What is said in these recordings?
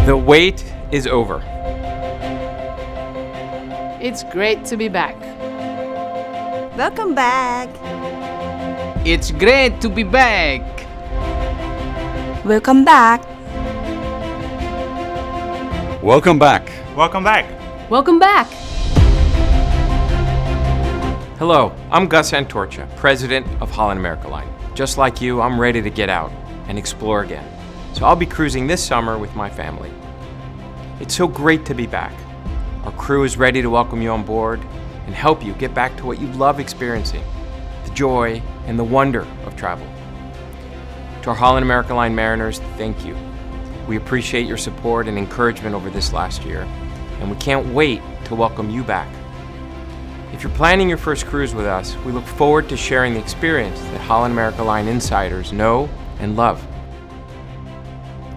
The wait is over. It's great to be back. Welcome back. It's great to be back. Welcome back. Welcome back. Welcome back. Welcome back. Hello, I'm Gus Antorcha, president of Holland America Line. Just like you, I'm ready to get out and explore again. So I'll be cruising this summer with my family. It's so great to be back. Our crew is ready to welcome you on board and help you get back to what you love experiencing, the joy and the wonder of travel. To our Holland America Line mariners, thank you. We appreciate your support and encouragement over this last year, and we can't wait to welcome you back. If you're planning your first cruise with us, we look forward to sharing the experience that Holland America Line insiders know and love.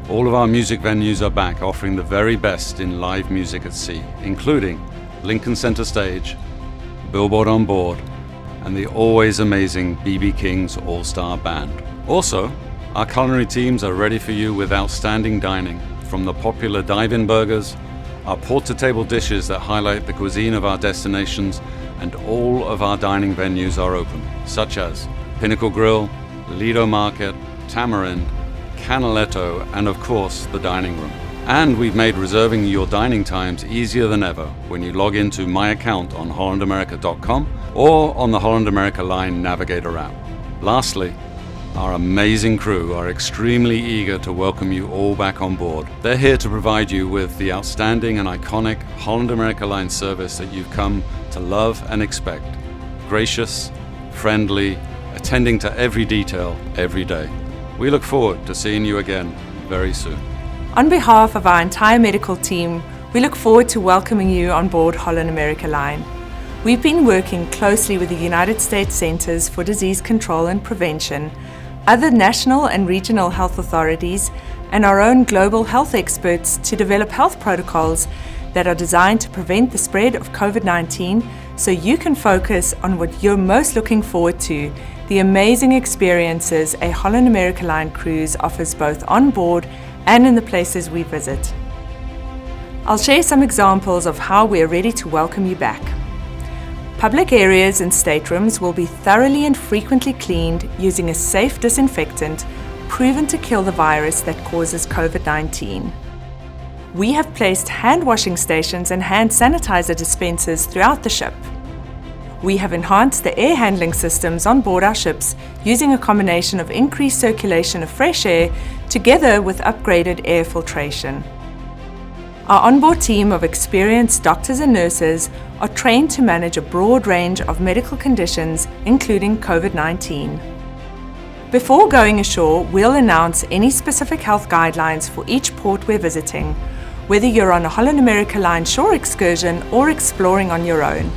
All of our music venues are back, offering the very best in live music at sea, including Lincoln Center Stage, Billboard On Board, and the always amazing B.B. King's All-Star Band. Also, our culinary teams are ready for you with outstanding dining, from the popular dive-in burgers, our port-to-table dishes that highlight the cuisine of our destinations, and all of our dining venues are open, such as Pinnacle Grill, Lido Market, Tamarind, Canaletto, and of course, the dining room. And we've made reserving your dining times easier than ever when you log into my account on hollandamerica.com or on the Holland America Line Navigator app. Lastly, our amazing crew are extremely eager to welcome you all back on board. They're here to provide you with the outstanding and iconic Holland America Line service that you've come to love and expect. Gracious, friendly, attending to every detail every day. We look forward to seeing you again very soon. On behalf of our entire medical team, we look forward to welcoming you on board Holland America Line. We've been working closely with the United States Centers for Disease Control and Prevention, other national and regional health authorities, and our own global health experts to develop health protocols that are designed to prevent the spread of COVID-19 so you can focus on what you're most looking forward to, the amazing experiences a Holland America Line cruise offers both on board and in the places we visit. I'll share some examples of how we are ready to welcome you back. Public areas and staterooms will be thoroughly and frequently cleaned using a safe disinfectant proven to kill the virus that causes COVID-19. We have placed hand washing stations and hand sanitizer dispensers throughout the ship. We have enhanced the air handling systems on board our ships using a combination of increased circulation of fresh air together with upgraded air filtration. Our onboard team of experienced doctors and nurses are trained to manage a broad range of medical conditions, including COVID-19. Before going ashore, we'll announce any specific health guidelines for each port we're visiting, whether you're on a Holland America Line shore excursion or exploring on your own.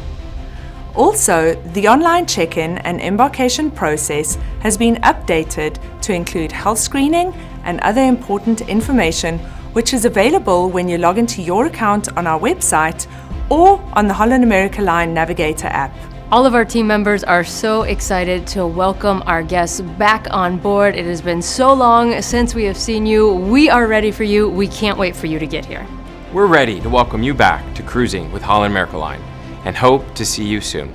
Also, the online check-in and embarkation process has been updated to include health screening and other important information, which is available when you log into your account on our website or on the Holland America Line Navigator app. All of our team members are so excited to welcome our guests back on board. It has been so long since we have seen you. We are ready for you. We can't wait for you to get here. We're ready to welcome you back to cruising with Holland America Line and hope to see you soon.